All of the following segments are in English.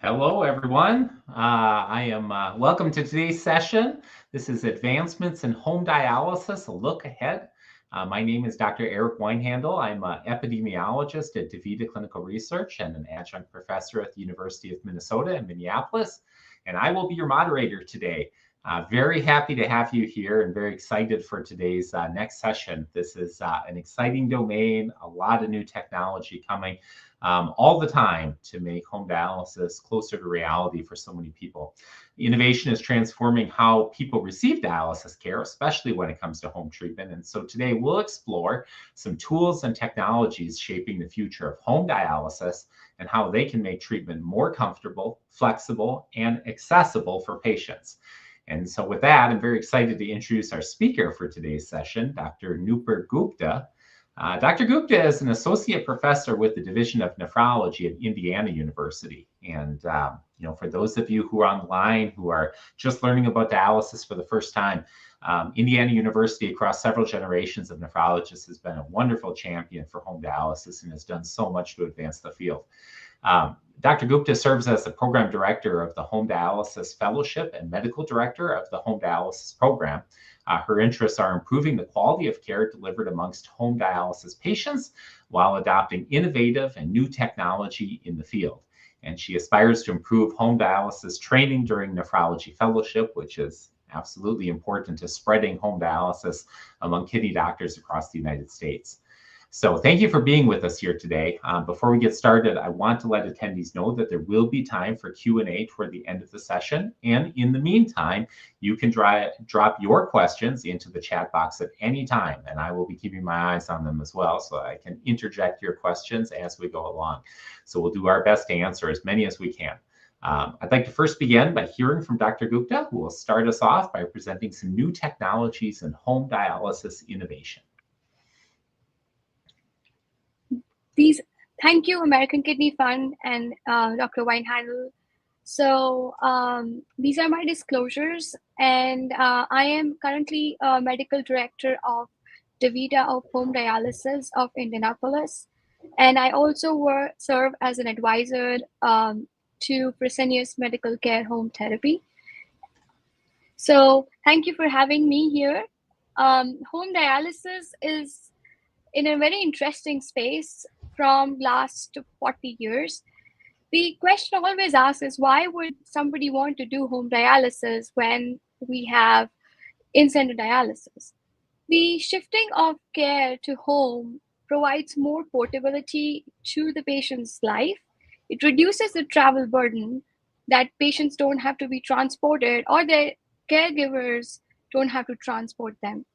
Hello, everyone. Welcome to today's session. This is Advancements in Home Dialysis, a look ahead. My name is Dr. Eric Weinhandel. I'm an epidemiologist at DaVita Clinical Research and an adjunct professor at the University of Minnesota in Minneapolis. And I will be your moderator today. Very happy to have you here and very excited for today's next session. This is an exciting domain, a lot of new technology coming all the time to make home dialysis closer to reality for so many people. Innovation is transforming how people receive dialysis care, especially when it comes to home treatment. And so today we'll explore some tools and technologies shaping the future of home dialysis and how they can make treatment more comfortable, flexible, and accessible for patients. And so with that, I'm very excited to introduce our speaker for today's session, Dr. Nupur Gupta. Dr. Gupta is an associate professor with the Division of Nephrology at Indiana University. And, for those of you who are online, who are just learning about dialysis for the first time, Indiana University, across several generations of nephrologists, has been a wonderful champion for home dialysis and has done so much to advance the field. Dr. Gupta serves as the program director of the Home Dialysis Fellowship and medical director of the Home Dialysis Program. Her interests are improving the quality of care delivered amongst home dialysis patients while adopting innovative and new technology in the field. And she aspires to improve home dialysis training during nephrology fellowship, which is absolutely important to spreading home dialysis among kidney doctors across the United States. So thank you for being with us here today. Before we get started, I want to let attendees know that there will be time for Q&A toward the end of the session. And in the meantime, you can drop your questions into the chat box at any time, and I will be keeping my eyes on them as well, so I can interject your questions as we go along. So we'll do our best to answer as many as we can. I'd like to first begin by hearing from Dr. Gupta, who will start us off by presenting some new technologies in home dialysis innovation. Thank you, American Kidney Fund and Dr. Weinhandel. So these are my disclosures, and I am currently a medical director of DaVita of Home Dialysis of Indianapolis, and I also serve as an advisor to Fresenius Medical Care Home Therapy. So thank you for having me here. Home dialysis is in a very interesting space from last 40 years. The question always asked is, why would somebody want to do home dialysis when we have in-center dialysis? The shifting of care to home provides more portability to the patient's life. It reduces the travel burden that patients don't have to be transported or their caregivers don't have to transport them.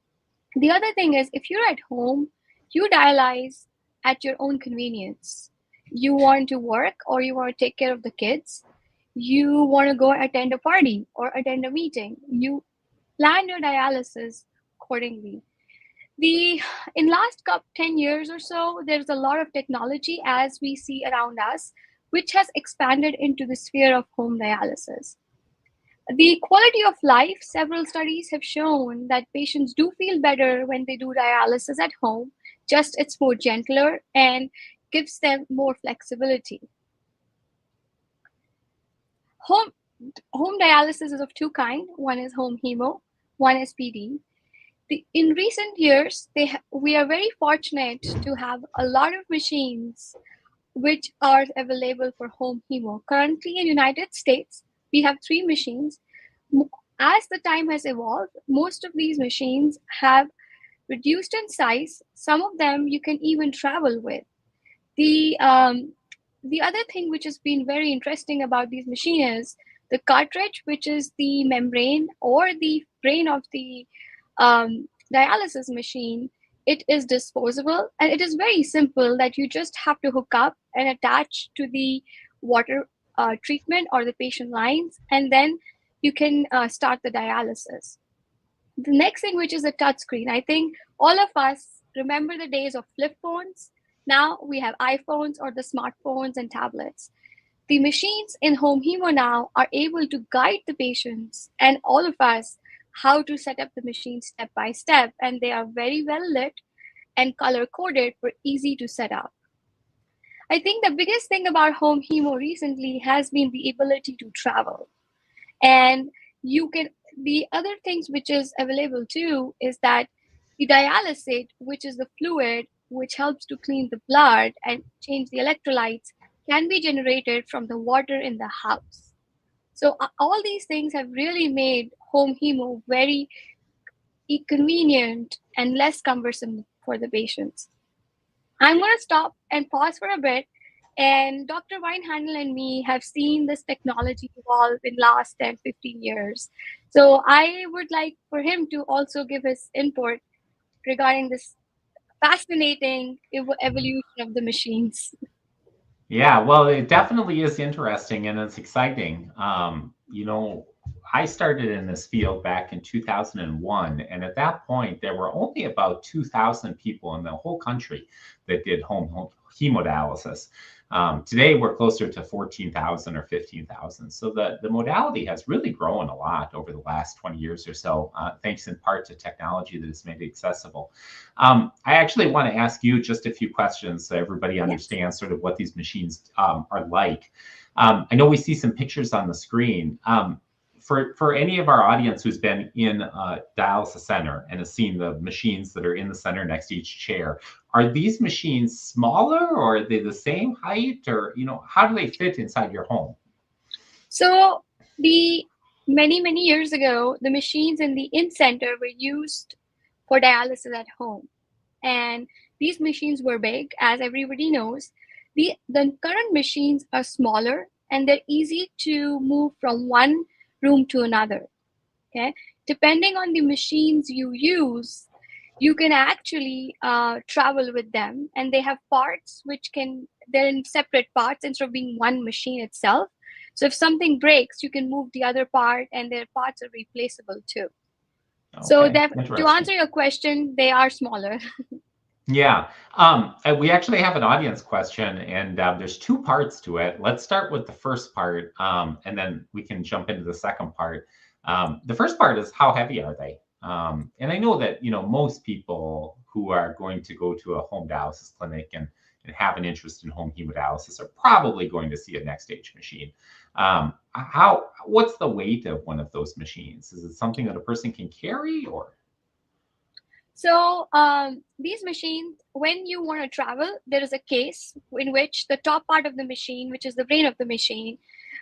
The other thing is, if you're at home, you dialyze at your own convenience. You want to work or you want to take care of the kids. You want to go attend a party or attend a meeting. You plan your dialysis accordingly. In last 10 years or so, there's a lot of technology as we see around us, which has expanded into the sphere of home dialysis. The quality of life, several studies have shown that patients do feel better when they do dialysis at home. Just it's more gentler and gives them more flexibility. Home dialysis is of two kinds. One is home hemo, one is PD. In recent years, we are very fortunate to have a lot of machines which are available for home hemo. Currently in United States, we have 3 machines. As the time has evolved, most of these machines have reduced in size. Some of them you can even travel with. The other thing which has been very interesting about these machines is the cartridge, which is the membrane or the brain of the dialysis machine. It is disposable and it is very simple that you just have to hook up and attach to the water treatment or the patient lines, and then you can start the dialysis. The next thing, which is a touch screen. I think all of us remember the days of flip phones. Now we have iPhones or the smartphones and tablets. The machines in home hemo now are able to guide the patients and all of us how to set up the machine step by step, and they are very well lit and color coded for easy to set up. I think the biggest thing about home hemo recently has been the ability to travel. And you can, the other things which is available too is that the dialysate, which is the fluid which helps to clean the blood and change the electrolytes, can be generated from the water in the house. So all these things have really made home hemo very convenient and less cumbersome for the patients. I'm going to stop and pause for a bit. And Dr. Weinhandel and me have seen this technology evolve in last 10, 15 years. So I would like for him to also give his input regarding this fascinating evolution of the machines. Yeah, well, it definitely is interesting and it's exciting. I started in this field back in 2001, and at that point, there were only about 2,000 people in the whole country that did home hemodialysis. Today, we're closer to 14,000 or 15,000. So the modality has really grown a lot over the last 20 years or so, thanks in part to technology that has made it accessible. I actually want to ask you just a few questions so everybody Yes. understands sort of what these machines are like. I know we see some pictures on the screen. For any of our audience who's been in a dialysis center and has seen the machines that are in the center next to each chair, are these machines smaller or are they the same height, or how do they fit inside your home? So the many years ago, the machines in the in-center were used for dialysis at home. And these machines were big, as everybody knows. The current machines are smaller and they're easy to move from one room to another. Okay, depending on the machines you use, you can actually travel with them, and they have parts which they're in separate parts instead of being one machine itself. So if something breaks, you can move the other part, and their parts are replaceable too. So Okay, to interesting. answer your question, they are smaller. Yeah, we actually have an audience question, and there's two parts to it. Let's start with the first part, and then we can jump into the second part. The first part is how heavy are they? And I know that most people who are going to go to a home dialysis clinic and have an interest in home hemodialysis are probably going to see a next stage machine. What's the weight of one of those machines? Is it something that a person can carry, or? So these machines, when you want to travel, there is a case in which the top part of the machine, which is the brain of the machine,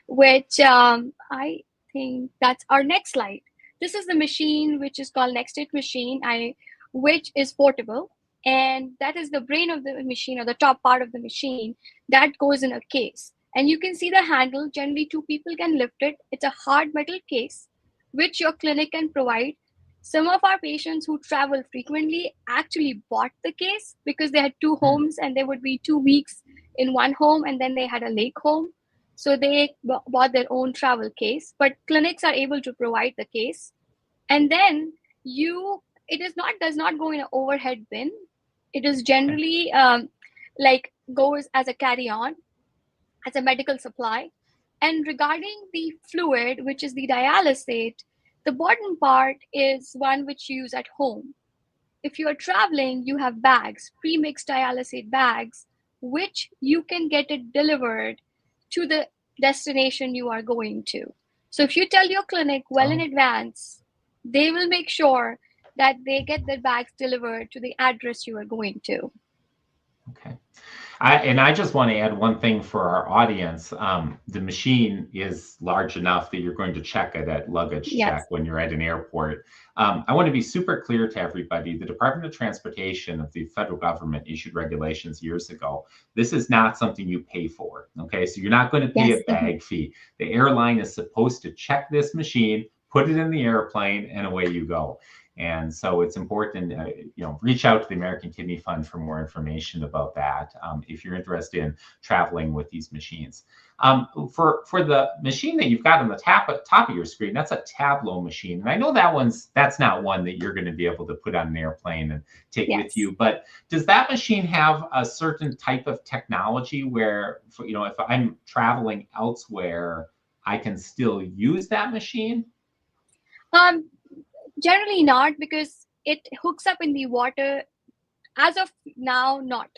which I think that's our next slide. This is the machine which is called next state machine, which is portable. And that is the brain of the machine, or the top part of the machine, that goes in a case. And you can see the handle. Generally, two people can lift it. It's a hard metal case, which your clinic can provide. Some of our patients who travel frequently actually bought the case because they had two homes and they would be 2 weeks in one home and then they had a lake home. So they bought their own travel case, but clinics are able to provide the case. And then does not go in an overhead bin. It is Okay. generally goes as a carry on, as a medical supply. And regarding the fluid, which is the dialysate, the bottom part is one which you use at home. If you are traveling, you have bags, pre-mixed dialysate bags, which you can get it delivered to the destination you are going to. So if you tell your clinic well in Oh, advance, they will make sure that they get their bags delivered to the address you are going to. okay. I just want to add one thing for our audience. The machine is large enough that you're going to check it at luggage check Yes. when you're at an airport. I want to be super clear to everybody. The Department of Transportation of the federal government issued regulations years ago. This is not something you pay for. Okay, so you're not going to pay a Yes. bag fee. The airline is supposed to check this machine, put it in the airplane, and away you go. And so it's important, reach out to the American Kidney Fund for more information about that if you're interested in traveling with these machines. For the machine that you've got on the top of your screen, that's a Tableau machine. And I know that's not one that you're going to be able to put on an airplane and take with Yes. you. But does that machine have a certain type of technology where, if I'm traveling elsewhere, I can still use that machine? Um, Generally not, because it hooks up in the water. As of now, not.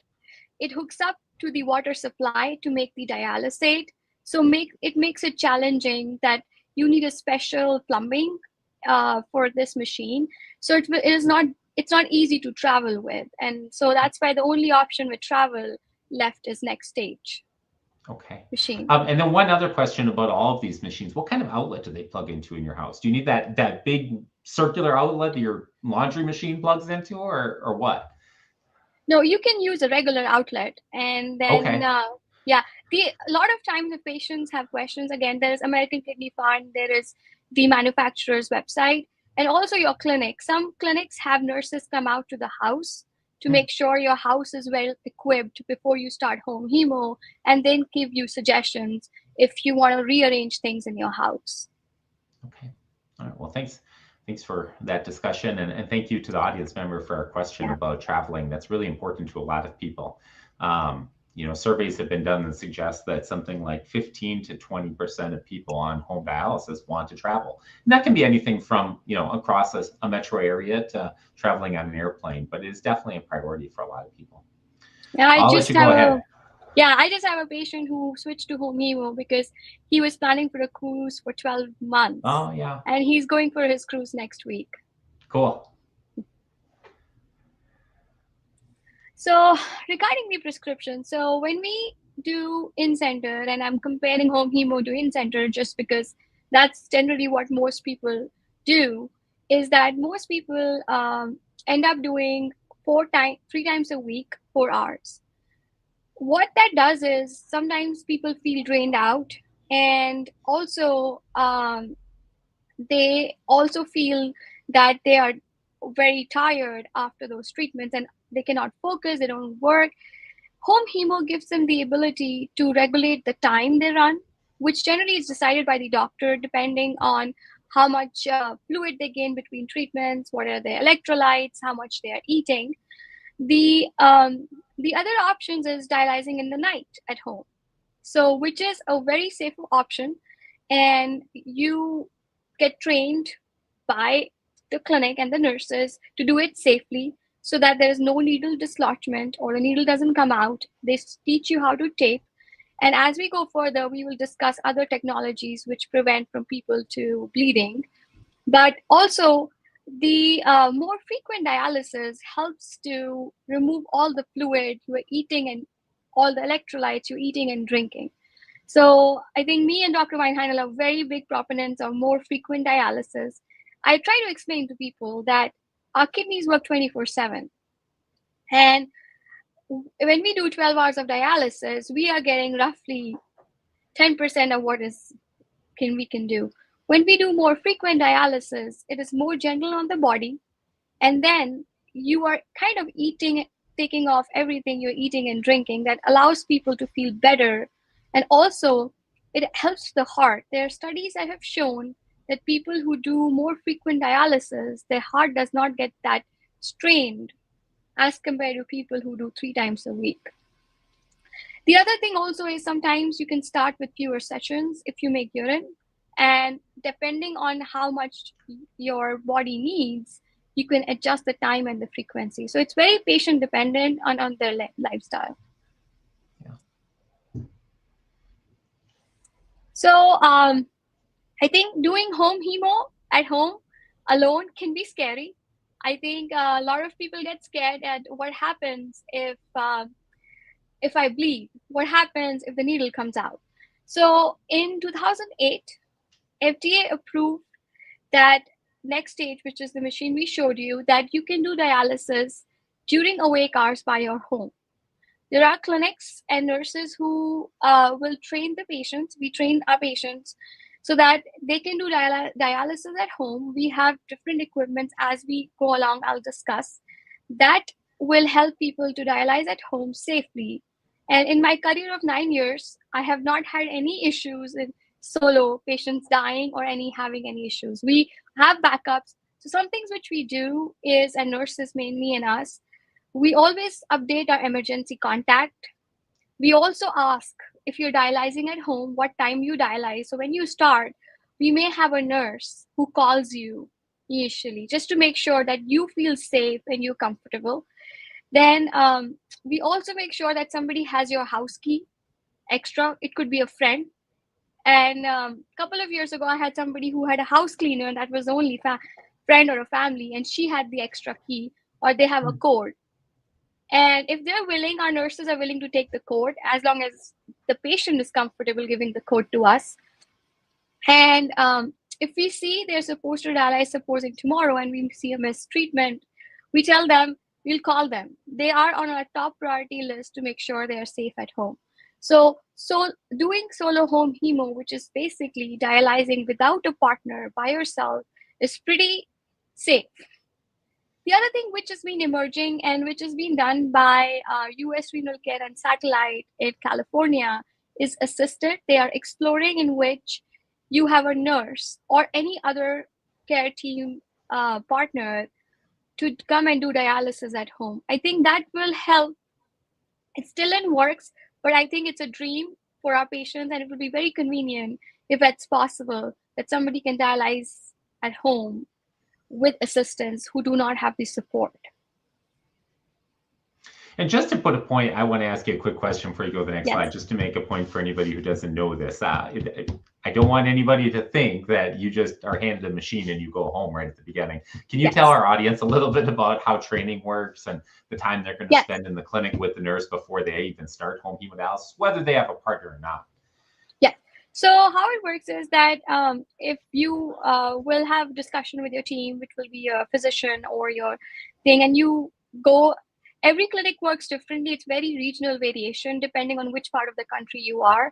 It hooks up to the water supply to make the dialysate. So it makes it challenging that you need a special plumbing for this machine. So it's not easy to travel with, and so that's why the only option with travel left is next stage Okay. machine. And then one other question about all of these machines: what kind of outlet do they plug into in your house? Do you need that big circular outlet that your laundry machine plugs into, or what? No, you can use a regular outlet, and then Okay. yeah, a lot of times the patients have questions. Again, there is American Kidney Fund, there is the manufacturer's website, and also your clinic. Some clinics have nurses come out to the house to make sure your house is well equipped before you start home hemo, and then give you suggestions if you want to rearrange things in your house. Okay. All right. Well, thanks for that discussion, and thank you to the audience member for our question Yeah. about traveling. That's really important to a lot of people. Surveys have been done that suggest that something like 15 to 20% of people on home dialysis want to travel. And that can be anything from, across a metro area to traveling on an airplane, but it is definitely a priority for a lot of people. Yeah, I'll let you go ahead. I just have a patient who switched to home hemo because he was planning for a cruise for 12 months. Oh, yeah. And he's going for his cruise next week. Cool. So regarding the prescription, so when we do in-center, and I'm comparing home hemo to in-center just because that's generally what most people do, is that most people end up doing 3 times a week, 4 hours. What that does is sometimes people feel drained out, and also they also feel that they are very tired after those treatments, and they cannot focus, they don't work. Home hemo gives them the ability to regulate the time they run, which generally is decided by the doctor depending on how much fluid they gain between treatments, what are their electrolytes, how much they are eating. The other options is dialyzing in the night at home, so which is a very safe option, and you get trained by the clinic and the nurses to do it safely so that there is no needle dislodgement or the needle doesn't come out. They teach you how to tape, and as we go further we will discuss other technologies which prevent from people to bleeding. But also the more frequent dialysis helps to remove all the fluid you are eating and all the electrolytes you're eating and drinking. So I think me and Dr. Weinheindel are very big proponents of more frequent dialysis. I try to explain to people that our kidneys work 24/7. And when we do 12 hours of dialysis, we are getting roughly 10% of what we can do. When we do more frequent dialysis, it is more gentle on the body, and then you are kind of taking off everything you're eating and drinking that allows people to feel better. And also it helps the heart. There are studies that have shown that people who do more frequent dialysis, their heart does not get that strained as compared to people who do 3 times a week. The other thing also is sometimes you can start with fewer sessions if you make urine, and depending on how much your body needs, you can adjust the time and the frequency. So it's very patient dependent on their lifestyle. Yeah. So I think doing home hemo at home alone can be scary. I think a lot of people get scared at what happens if I bleed, what happens if the needle comes out. So in 2008, FDA approved that next stage, which is the machine we showed you, that you can do dialysis during awake hours by your home. There are clinics and nurses who will train the patients. We train our patients so that they can do dialysis at home. We have different equipment as we go along, I'll discuss. That will help people to dialyze at home safely. And in my career of 9 years, I have not had any issues in solo patients dying or having any issues. We have backups. So some things which we do is, and nurses mainly and us, we always update our emergency contact. We also ask if you're dialyzing at home, what time you dialyze. So when you start, we may have a nurse who calls you initially just to make sure that you feel safe and you're comfortable. Then we also make sure that somebody has your house key extra. It could be a friend. And a couple of years ago, I had somebody who had a house cleaner that was only friend or a family, and she had the extra key, or they have a code. And if they're willing, our nurses are willing to take the code as long as the patient is comfortable giving the code to us. And if we see they're supposed to dialyze, supposing tomorrow, and we see a missed treatment, we tell them, we'll call them. They are on our top priority list to make sure they are safe at home. So doing solo home hemo, which is basically dialyzing without a partner by yourself, is pretty safe. The other thing which has been emerging and which has been done by US Renal Care and Satellite in California is assisted. They are exploring in which you have a nurse or any other care team partner to come and do dialysis at home. I think that will help. It's still in works, but I think it's a dream for our patients, and it will be very convenient if it's possible that somebody can dialyze at home with assistants who do not have the support. And just to put a point, I want to ask you a quick question before you go to the next Yes. slide, just to make a point for anybody who doesn't know this. I don't want anybody to think that you just are handed a machine and you go home right at the beginning. Can you Yes. tell our audience a little bit about how training works and the time they're going to Yes. spend in the clinic with the nurse before they even start home hemodialysis, whether they have a partner or not? Yeah. So how it works is that if you will have discussion with your team, which will be your physician or your thing, and you go, every clinic works differently. It's very regional variation depending on which part of the country you are.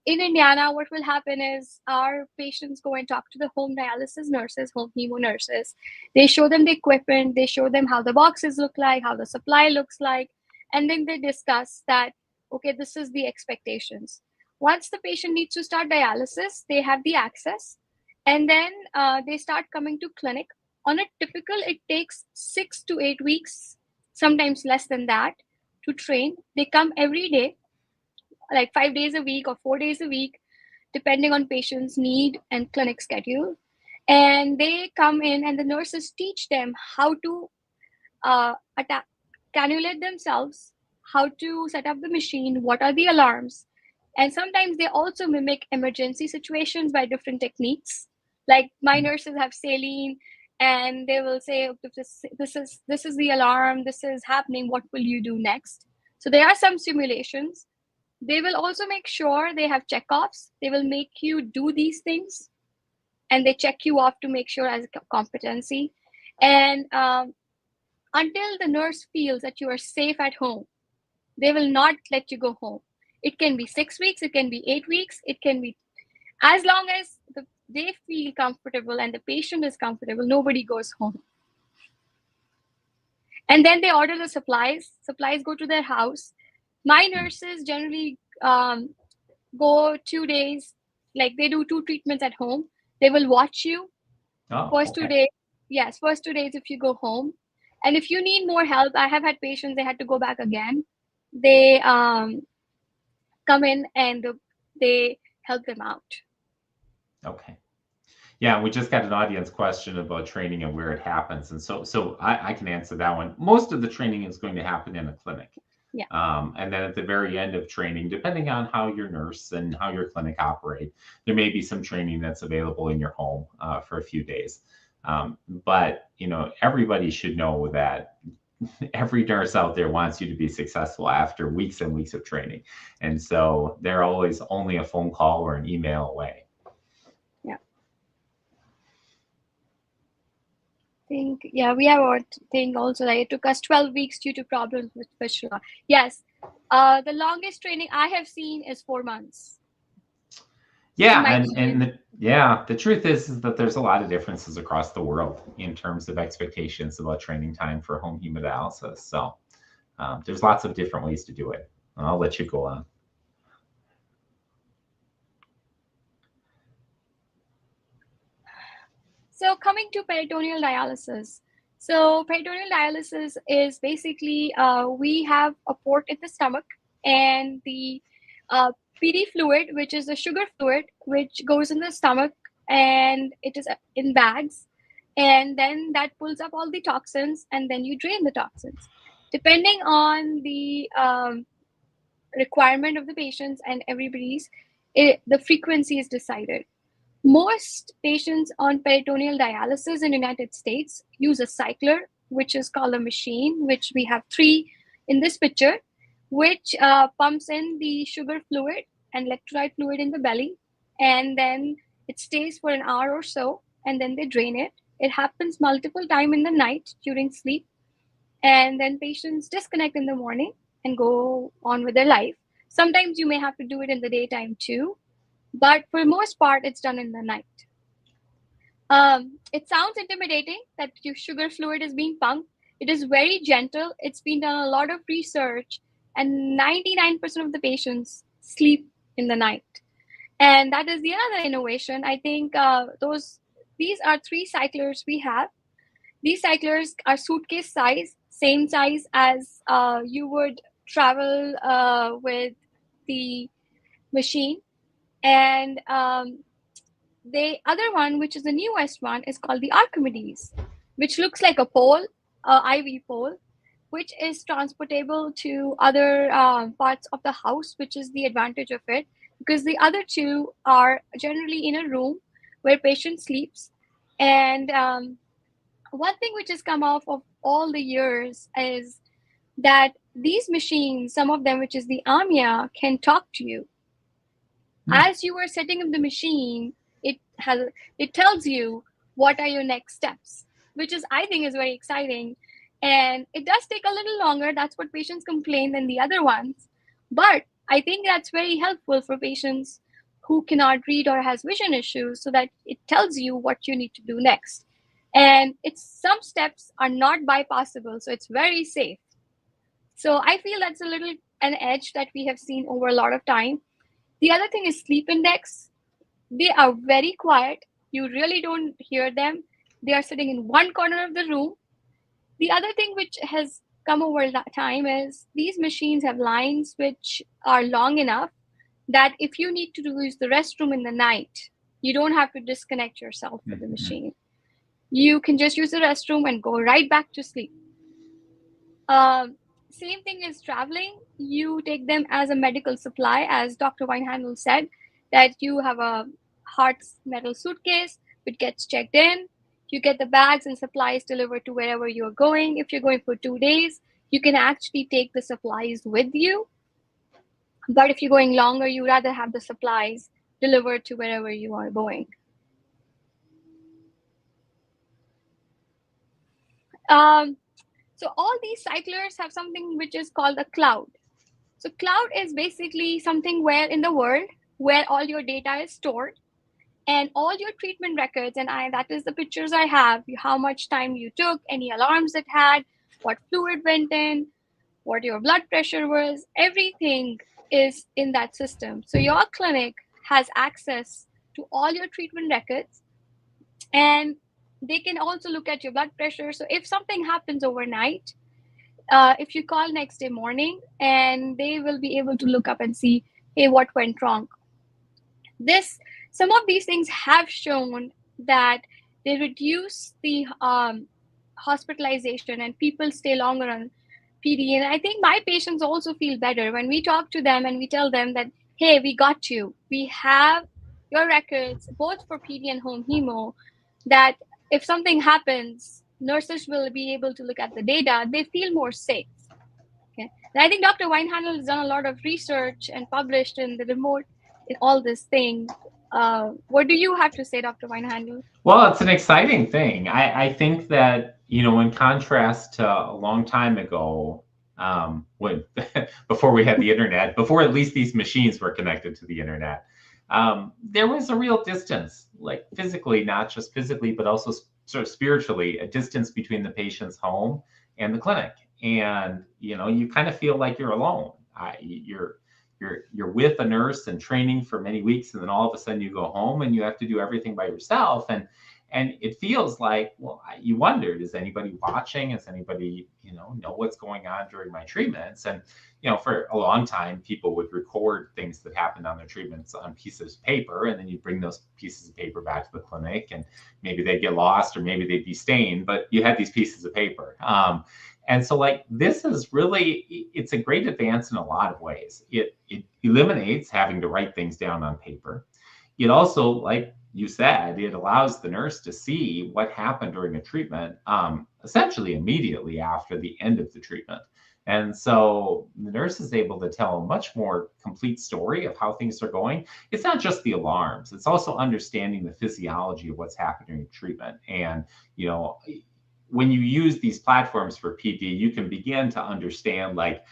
In Indiana, what will happen is our patients go and talk to the home dialysis nurses, home hemo nurses. They show them the equipment, they show them how the boxes look like, how the supply looks like, and then they discuss that, okay, this is the expectations. Once the patient needs to start dialysis, they have the access, and then they start coming to clinic. On a typical, it takes 6 to 8 weeks, sometimes less than that, to train. They come every day, like 5 days a week or 4 days a week, depending on patient's need and clinic schedule. And they come in, and the nurses teach them how to cannulate themselves, how to set up the machine, what are the alarms. And sometimes they also mimic emergency situations by different techniques. Like my nurses have saline, and they will say, this is the alarm, this is happening, what will you do next? So there are some simulations. They will also make sure they have checkoffs. They will make you do these things, and they check you off to make sure as a competency. And until the nurse feels that you are safe at home, they will not let you go home. It can be 6 weeks, it can be 8 weeks, it can be, as long as they feel comfortable and the patient is comfortable, nobody goes home. And then they order the supplies. Supplies go to their house. My nurses generally go 2 days, like they do 2 treatments at home. They will watch you first 2 days. Yes, first 2 days if you go home. And if you need more help, I have had patients, they had to go back again. They come in and they help them out. Okay. Yeah, we just got an audience question about training and where it happens. And so I can answer that one. Most of the training is going to happen in a clinic. Yeah. And then at the very end of training, depending on how your nurse and how your clinic operate, there may be some training that's available in your home for a few days. But, everybody should know that every nurse out there wants you to be successful after weeks and weeks of training. And so they're always only a phone call or an email away. We have a thing also that it took us 12 weeks due to problems with fistula. Yes, the longest training I have seen is 4 months. Yeah, the truth is that there's a lot of differences across the world in terms of expectations about training time for home hemodialysis. So there's lots of different ways to do it. I'll let you go on. So coming to peritoneal dialysis. So peritoneal dialysis is basically we have a port in the stomach, and the PD fluid, which is the sugar fluid, which goes in the stomach, and it is in bags. And then that pulls up all the toxins, and then you drain the toxins. Depending on the requirement of the patients and everybody's, the frequency is decided. Most patients on peritoneal dialysis in the United States use a cycler, which is called a machine, which we have 3 in this picture, which pumps in the sugar fluid and electrolyte fluid in the belly, and then it stays for an hour or so, and then they drain it. It happens multiple times in the night during sleep, and then patients disconnect in the morning and go on with their life. Sometimes you may have to do it in the daytime too, but for the most part, it's done in the night. It sounds intimidating that your sugar fluid is being pumped. It is very gentle. It's been done a lot of research, and 99% of the patients sleep in the night. And that is the other innovation. I think these are 3 cyclers we have. These cyclers are suitcase size, same size as you would travel with the machine. And the other one, which is the newest one, is called the Archimedes, which looks like a pole, IV pole, which is transportable to other parts of the house, which is the advantage of it, because the other 2 are generally in a room where patient sleeps. And one thing which has come off of all the years is that these machines, some of them, which is the AMIA, can talk to you. As you are setting up the machine, it tells you what are your next steps, which is, I think, is very exciting. And it does take a little longer. That's what patients complain than the other ones. But I think that's very helpful for patients who cannot read or has vision issues, so that it tells you what you need to do next. And some steps are not bypassable, so it's very safe. So I feel that's a little an edge that we have seen over a lot of time. The other thing is sleep index. They are very quiet. You really don't hear them. They are sitting in one corner of the room. The other thing which has come over that time is these machines have lines which are long enough that if you need to use the restroom in the night, you don't have to disconnect yourself from the machine. You can just use the restroom and go right back to sleep. Same thing is traveling. You take them as a medical supply, as Dr. Weinhandel said, that you have a hard metal suitcase which gets checked in. You get the bags and supplies delivered to wherever you're going. If you're going for 2 days, you can actually take the supplies with you. But if you're going longer, you rather have the supplies delivered to wherever you are going. So all these cyclers have something which is called a cloud. So cloud is basically something where in the world where all your data is stored, and all your treatment records, and that is the pictures I have, how much time you took, any alarms it had, what fluid went in, what your blood pressure was, everything is in that system. So your clinic has access to all your treatment records, and they can also look at your blood pressure. So if something happens overnight, if you call next day morning, and they will be able to look up and see, hey, what went wrong. Some of these things have shown that they reduce the hospitalization and people stay longer on PD. And I think my patients also feel better when we talk to them and we tell them that, hey, we got you. We have your records, both for PD and home hemo, that if something happens, nurses will be able to look at the data. They feel more safe. Okay. And I think Dr. Weinhandel has done a lot of research and published in the remote in all this thing. What do you have to say, Dr. Weinhandel? Well, it's an exciting thing. I think that, in contrast to a long time ago, when before we had the internet, before at least these machines were connected to the internet, there was a real distance, like physically, not just physically, but also sort of spiritually, a distance between the patient's home and the clinic. And, you kind of feel like you're alone. You're with a nurse and training for many weeks, and then all of a sudden you go home and you have to do everything by yourself. And it feels like, well, you wondered, is anybody watching? Is anybody, know what's going on during my treatments? And, for a long time, people would record things that happened on their treatments on pieces of paper, and then you bring those pieces of paper back to the clinic, and maybe they'd get lost or maybe they'd be stained, but you had these pieces of paper. And so like this is really, it's a great advance in a lot of ways. It eliminates having to write things down on paper. It also, like you said, it allows the nurse to see what happened during a treatment, essentially immediately after the end of the treatment. And so the nurse is able to tell a much more complete story of how things are going. It's not just the alarms, it's also understanding the physiology of what's happening in treatment. And, you know, when you use these platforms for PD, you can begin to understand, like,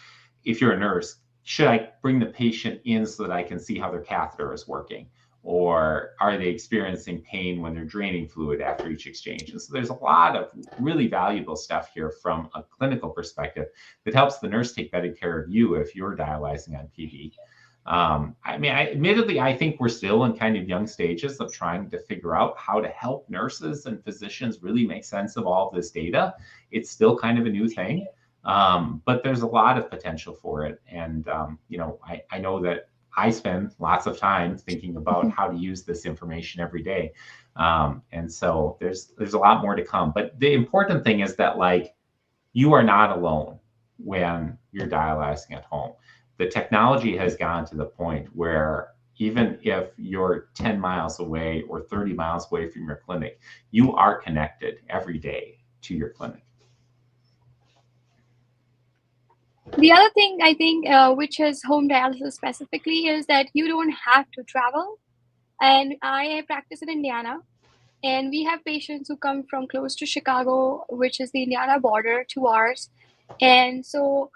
if you're a nurse, should I bring the patient in so that I can see how their catheter is working? Or are they experiencing pain when they're draining fluid after each exchange? And so there's a lot of really valuable stuff here from a clinical perspective that helps the nurse take better care of you if you're dialyzing on PD. I mean, admittedly, I think we're still in kind of young stages of trying to figure out how to help nurses and physicians really make sense of all of this data. It's still kind of a new thing, but there's a lot of potential for it. And, you know, I know that I spend lots of time thinking about how to use this information every day. And so there's a lot more to come. But the important thing is that, like, you are not alone when you're dialyzing at home. The technology has gone to the point where even if you're 10 miles away or 30 miles away from your clinic, you are connected every day to your clinic. The other thing I think, which is home dialysis specifically, is that you don't have to travel. And I practice in Indiana, and we have patients who come from close to Chicago, which is the Indiana border, to ours. And so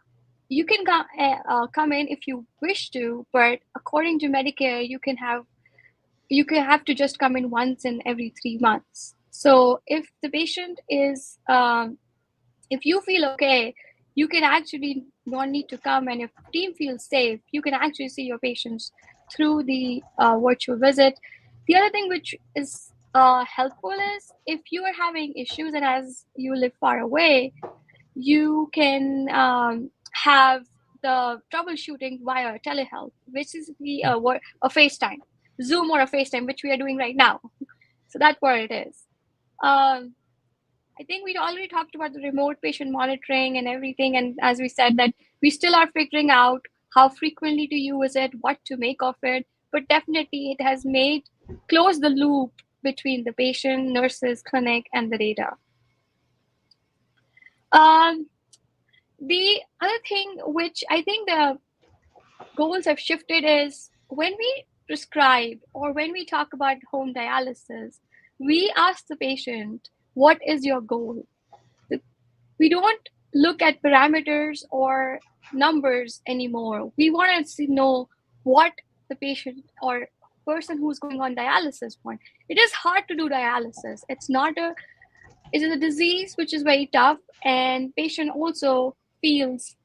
you can come in if you wish to, but according to Medicare, you can have to just come in once in every 3 months. So if the patient is, if you feel okay, you can actually not need to come, and if team feels safe, you can actually see your patients through the virtual visit. The other thing which is helpful is if you are having issues and as you live far away, you can have the troubleshooting via telehealth, which is the a FaceTime, Zoom or a FaceTime, which we are doing right now. So that's what it is. I think we already talked about the remote patient monitoring and everything. And as we said, that we still are figuring out how frequently to use it, what to make of it. But definitely it has closed the loop between the patient, nurses, clinic, and the data. The other thing which I think the goals have shifted is when we prescribe or when we talk about home dialysis, we ask the patient, what is your goal? We don't look at parameters or numbers anymore. We want to know what the patient or person who's going on dialysis want. It is hard to do dialysis. It is a disease which is very tough, and patient also feels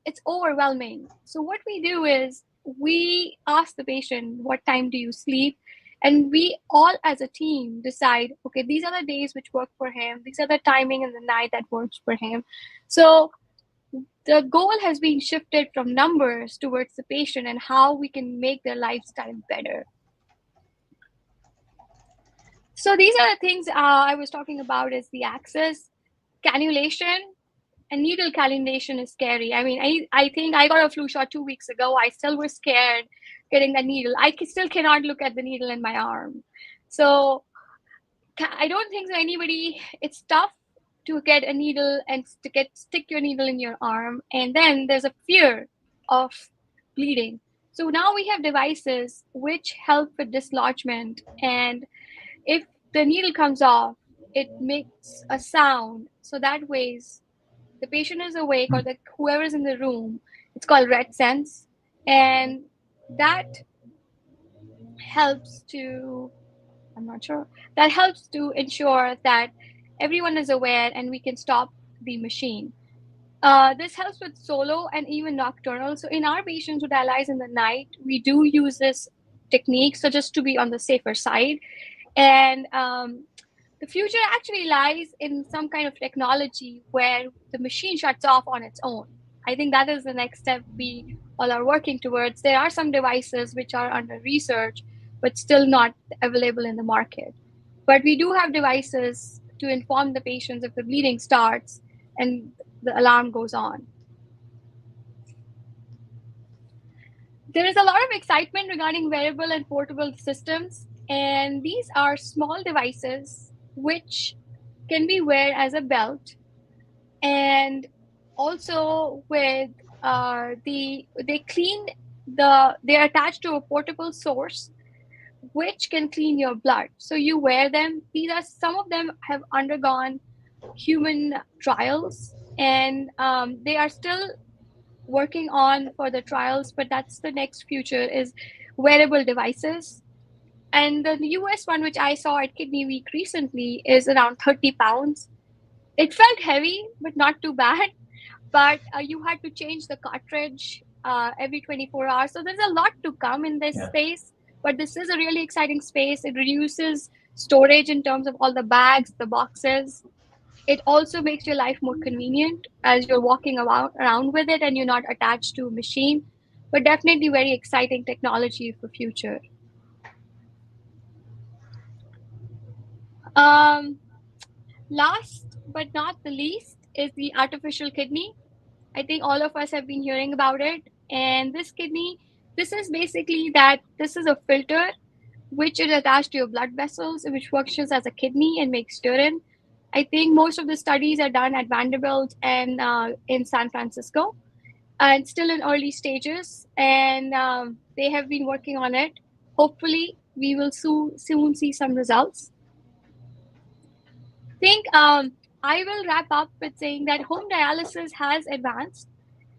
it's overwhelming. So what we do is we ask the patient, what time do you sleep? And we all as a team decide, okay, these are the days which work for him. These are the timing in the night that works for him. So the goal has been shifted from numbers towards the patient and how we can make their lifestyle better. So these are the things I was talking about, is the access, cannulation, and needle cannulation is scary. I mean, I think I got a flu shot 2 weeks ago. I still was scared getting the needle. I still cannot look at the needle in my arm. So I don't think so anybody, it's tough to get a needle and stick your needle in your arm. And then there's a fear of bleeding. So now we have devices which help with dislodgement. And if the needle comes off, it makes a sound. So that ways the patient is awake, or whoever is in the room, it's called red sense. And that helps to, that helps to ensure that everyone is aware and we can stop the machine. This helps with solo and even nocturnal. So in our patients who dialyze in the night, we do use this technique, so just to be on the safer side. And the future actually lies in some kind of technology where the machine shuts off on its own. I think that is the next step we all are working towards. There are some devices which are under research, but still not available in the market. But we do have devices to inform the patients if the bleeding starts, and the alarm goes on. There is a lot of excitement regarding wearable and portable systems, and these are small devices which can be worn as a belt, and also with they clean they're attached to a portable source which can clean your blood. So you wear them. These are some of them have undergone human trials, and they are still working on for the trials, but that's the next future is wearable devices. And the US one, which I saw at Kidney Week recently, is around 30 pounds. It felt heavy, but not too bad. But you had to change the cartridge every 24 hours. So there's a lot to come in this space, but this is a really exciting space. It reduces storage in terms of all the bags, the boxes. It also makes your life more convenient as you're walking around with it and you're not attached to a machine. But definitely very exciting technology for future. Last but not the least is the artificial kidney. I think all of us have been hearing about it. And this kidney, this is basically that this is a filter which is attached to your blood vessels, which functions as a kidney and makes urine. I think most of the studies are done at Vanderbilt and in San Francisco, and still in early stages. And they have been working on it. Hopefully, we will soon see some results. I think I will wrap up with saying that home dialysis has advanced,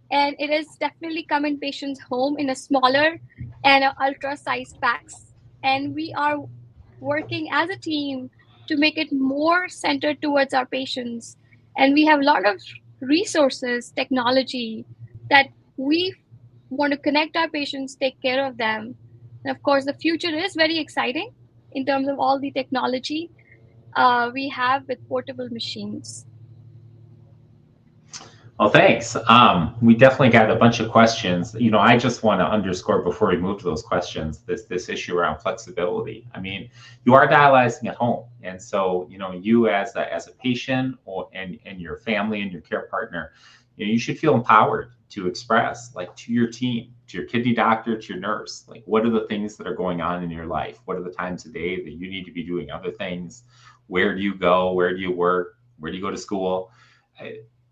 and it is definitely come in patients' home in a smaller and ultra-sized packs. And we are working as a team to make it more centered towards our patients. And we have a lot of resources, technology that we want to connect our patients, take care of them. And of course, the future is very exciting in terms of all the technology we have with portable machines. Well, thanks. We definitely got a bunch of questions. I just want to underscore before we move to those questions, this issue around flexibility. I mean, you are dialyzing at home, and so you as a patient and your family and your care partner, you should feel empowered to express, like, to your team, to your kidney doctor, to your nurse, like, what are the things that are going on in your life? What are the times of day that you need to be doing other things? Where do you go? Where do you work? Where do you go to school?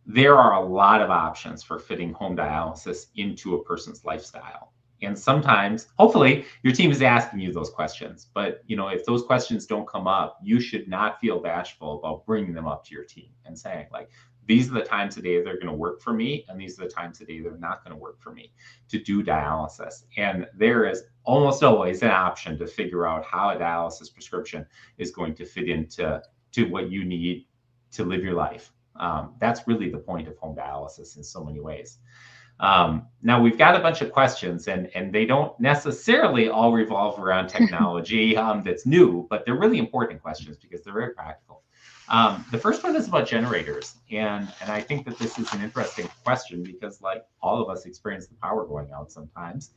There are a lot of options for fitting home dialysis into a person's lifestyle. And sometimes, hopefully, your team is asking you those questions. But if those questions don't come up, you should not feel bashful about bringing them up to your team and saying, like, these are the times of day that are going to work for me, and these are the times of day that are not going to work for me to do dialysis. And there is almost always an option to figure out how a dialysis prescription is going to fit into what you need to live your life. That's really the point of home dialysis in so many ways. Now we've got a bunch of questions, and they don't necessarily all revolve around technology that's new, but they're really important questions because they're very practical. The first one is about generators, and I think that this is an interesting question because, like, all of us experience the power going out sometimes.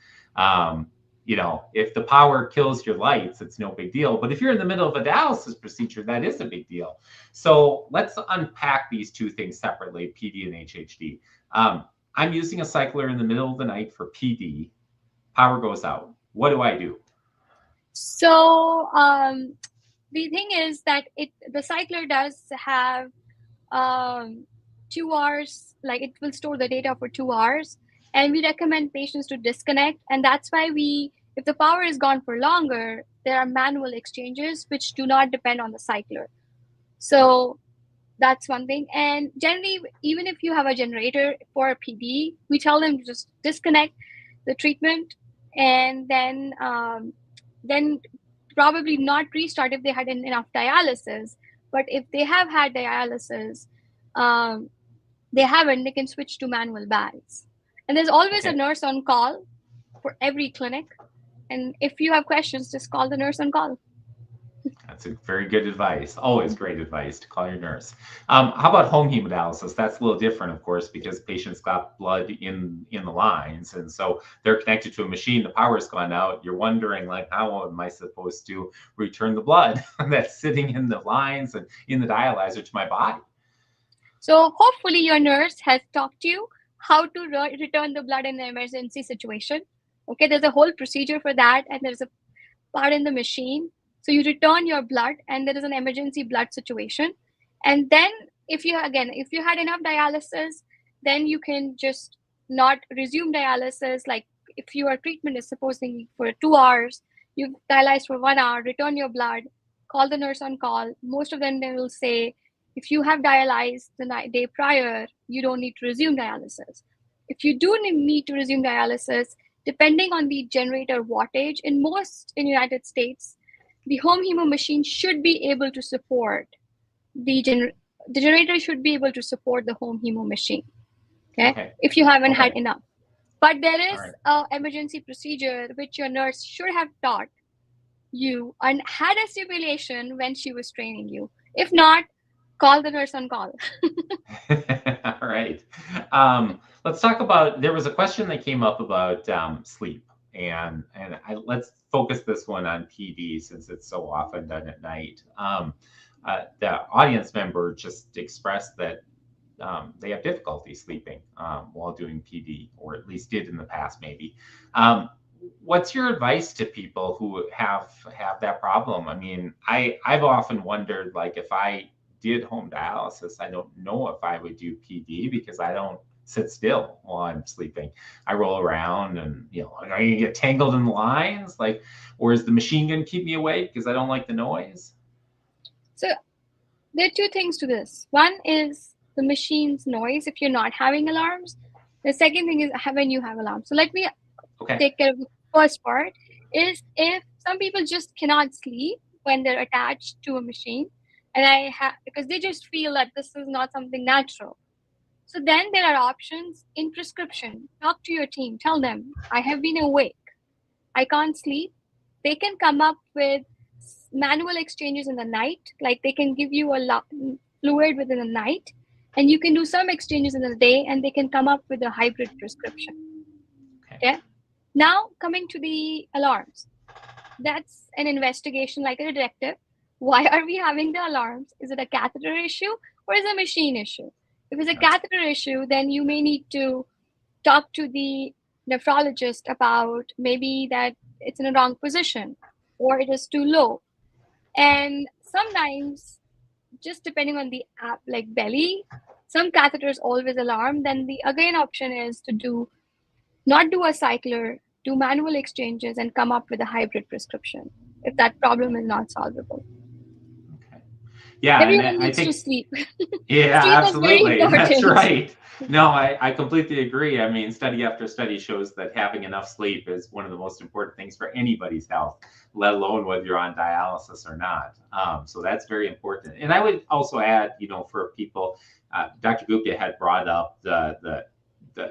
If the power kills your lights, it's no big deal. But if you're in the middle of a dialysis procedure, that is a big deal. So let's unpack these two things separately, PD and HHD. I'm using a cycler in the middle of the night for PD. Power goes out. What do I do? So the thing is that the cycler does have 2 hours, like it will store the data for 2 hours, and we recommend patients to disconnect. And that's why if the power is gone for longer, there are manual exchanges which do not depend on the cycler. So that's one thing. And generally, even if you have a generator for a PD, we tell them to just disconnect the treatment and then probably not restart if they had enough dialysis. But if they have had dialysis, they haven't, they can switch to manual bags. And there's always a nurse on call for every clinic. And if you have questions, just call the nurse on call. That's a very good advice. Always great advice to call your nurse. How about home hemodialysis? That's a little different, of course, because patients got blood in the lines, and so they're connected to a machine. The power's gone out. You're wondering, like, how am I supposed to return the blood that's sitting in the lines and in the dialyzer to my body? So hopefully your nurse has talked to you how to return the blood in an emergency situation. Okay, there's a whole procedure for that, and there's a part in the machine. So you return your blood, and there is an emergency blood situation. And then if you had enough dialysis, then you can just not resume dialysis. Like if your treatment is supposing for 2 hours, you've dialyzed for 1 hour, return your blood, call the nurse on call. Most of them, they will say, if you have dialyzed the day prior, you don't need to resume dialysis. If you do need to resume dialysis, depending on the generator wattage, in United States, the home hemo machine should be able to support the generator should be able to support the home hemo machine. Okay, if you haven't had enough. But there is an emergency procedure which your nurse should have taught you and had a simulation when she was training you. If not, call the nurse on call. All right. Let's talk about, there was a question that came up about sleep. And let's focus this one on PD since it's so often done at night. The audience member just expressed that they have difficulty sleeping while doing PD, or at least did in the past, maybe. What's your advice to people who have that problem? I mean, I've often wondered, like, if I did home dialysis, I don't know if I would do PD because I don't sit still while I'm sleeping. I roll around and, you know, are you gonna get tangled in the lines? Like, or is the machine gonna keep me awake because I don't like the noise? So there are two things to this. One is the machine's noise if you're not having alarms. The second thing is when you have alarms. So let me take care of the first part. Is if some people just cannot sleep when they're attached to a machine, and because they just feel that this is not something natural. So then there are options in prescription. Talk to your team. Tell them, I have been awake. I can't sleep. They can come up with manual exchanges in the night. Like they can give you a fluid within the night, and you can do some exchanges in the day, and they can come up with a hybrid prescription. Okay. Now coming to the alarms. That's an investigation like a detective. Why are we having the alarms? Is it a catheter issue or is it a machine issue? If it's a catheter issue, then you may need to talk to the nephrologist about maybe that it's in a wrong position or it is too low. And sometimes, just depending on the app, like belly, some catheters always alarm. Then the again option is to not do a cycler, do manual exchanges, and come up with a hybrid prescription if that problem is not solvable. Okay. Yeah, everyone needs to sleep. Yeah, sleep absolutely. Is very important. That's right. No, I completely agree. I mean, study after study shows that having enough sleep is one of the most important things for anybody's health, let alone whether you're on dialysis or not. So that's very important. And I would also add, you know, for people, Dr. Gupta had brought up the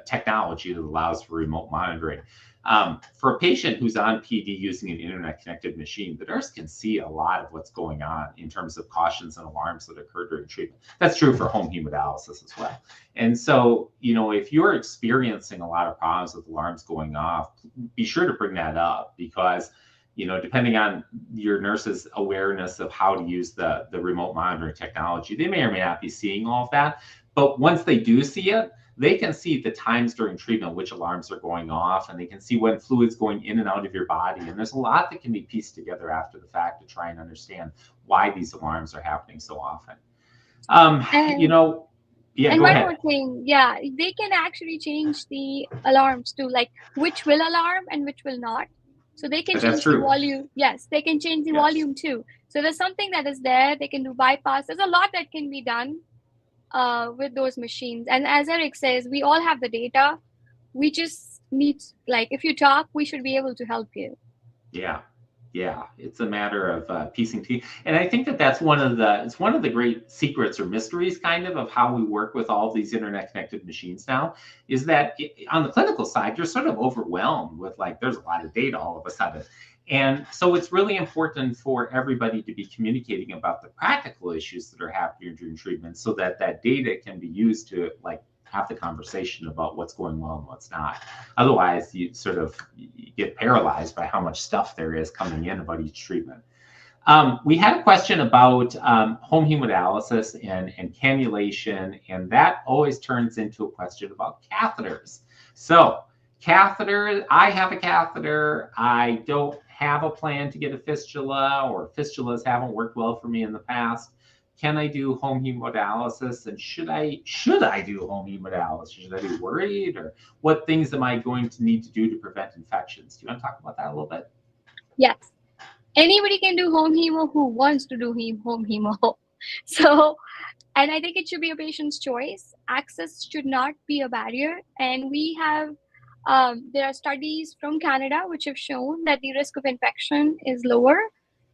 technology that allows for remote monitoring. For a patient who's on PD using an internet-connected machine, the nurse can see a lot of what's going on in terms of cautions and alarms that occur during treatment. That's true for home hemodialysis as well. And so, you know, if you're experiencing a lot of problems with alarms going off, be sure to bring that up because, you know, depending on your nurse's awareness of how to use the remote monitoring technology, they may or may not be seeing all of that. But once they do see it, they can see the times during treatment which alarms are going off, and they can see when fluid's going in and out of your body. And there's a lot that can be pieced together after the fact to try and understand why these alarms are happening so often. You know, yeah, and go one ahead. more thing, yeah, they can actually change the alarms to like which will alarm and which will not. So they can change the volume. Yes, they can change the volume too. So there's something that is there. They can do bypass. There's a lot that can be done with those machines. And as Eric says, we all have the data. We just need, like, if you talk, we should be able to help you. Yeah, it's a matter of piecing together. And I think that that's one of the great secrets or mysteries kind of how we work with all these internet connected machines now, is that on the clinical side, you're sort of overwhelmed with like, there's a lot of data all of a sudden. And so it's really important for everybody to be communicating about the practical issues that are happening during treatment so that that data can be used to like have the conversation about what's going well and what's not. Otherwise, you get paralyzed by how much stuff there is coming in about each treatment. We had a question about home hemodialysis and cannulation, and that always turns into a question about catheters. So, catheter, I have a catheter. I don't have a plan to get a fistula, or fistulas haven't worked well for me in the past. Can I do home hemodialysis? And should I do home hemodialysis? Should I be worried? Or what things am I going to need to do to prevent infections? Do you want to talk about that a little bit? Yes. Anybody can do home hemo who wants to do home hemo. So, and I think it should be a patient's choice. Access should not be a barrier. And we have, there are studies from Canada which have shown that the risk of infection is lower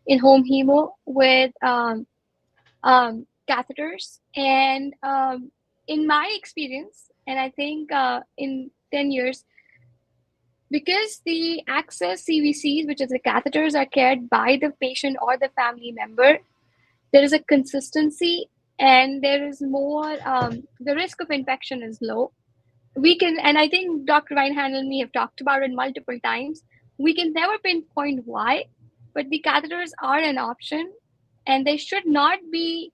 in home hemo with catheters. And in my experience, and I think in 10 years, because the access CVCs, which is the catheters, are cared by the patient or the family member, there is a consistency and there is more, the risk of infection is low. We can, and I think Dr. Weinhandel and me have talked about it multiple times, we can never pinpoint why, but the catheters are an option and they should not be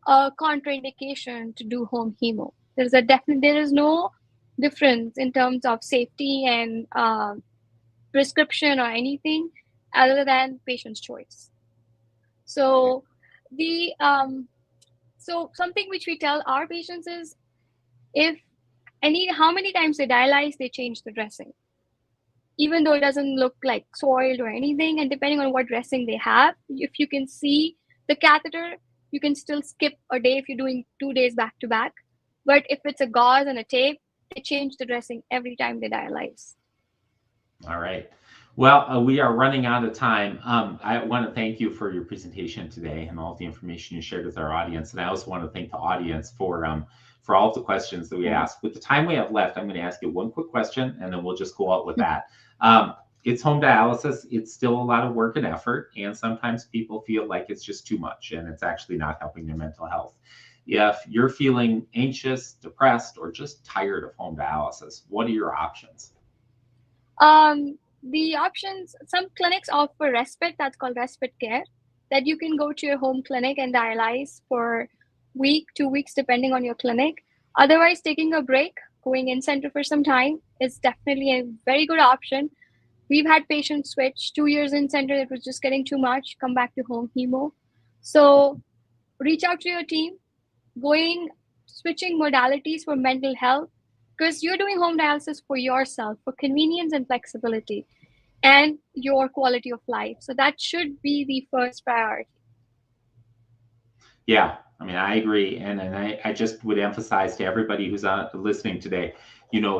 a contraindication to do home hemo. There is no difference in terms of safety and prescription or anything other than patient's choice. So the so something which we tell our patients is, if how many times they dialyze, they change the dressing, even though it doesn't look like soiled or anything. And depending on what dressing they have, if you can see the catheter, you can still skip a day if you're doing 2 days back to back. But if it's a gauze and a tape, they change the dressing every time they dialyze. All right. Well, we are running out of time. I want to thank you for your presentation today and all the information you shared with our audience. And I also want to thank the audience for all of the questions that we asked. With the time we have left, I'm going to ask you one quick question, and then we'll just go out with that. It's home dialysis. It's still a lot of work and effort, and sometimes people feel like it's just too much, and it's actually not helping their mental health. If you're feeling anxious, depressed, or just tired of home dialysis, what are your options? The options, some clinics offer respite, that's called respite care, that you can go to your home clinic and dialyze for week, 2 weeks, depending on your clinic. Otherwise, taking a break, going in center for some time is definitely a very good option. We've had patients switch 2 years in center, it was just getting too much, come back to home hemo. So reach out to your team, switching modalities for mental health, because you're doing home dialysis for yourself, for convenience and flexibility and your quality of life. So that should be the first priority. Yeah, I mean, I agree. And I just would emphasize to everybody who's listening today,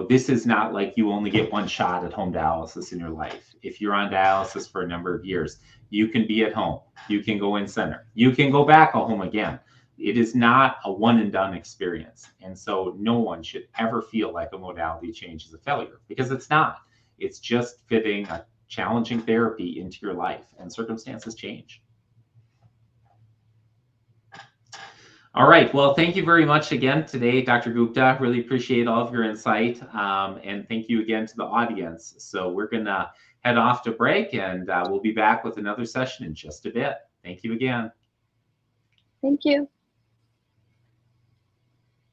this is not like you only get one shot at home dialysis in your life. If you're on dialysis for a number of years, you can be at home, you can go in center, you can go back home again. It is not a one and done experience. And so no one should ever feel like a modality change is a failure, because it's not. It's just fitting a challenging therapy into your life, and circumstances change. All right. Well, thank you very much again today, Dr. Gupta. Really appreciate all of your insight. And thank you again to the audience. So we're going to head off to break, and we'll be back with another session in just a bit. Thank you again. Thank you.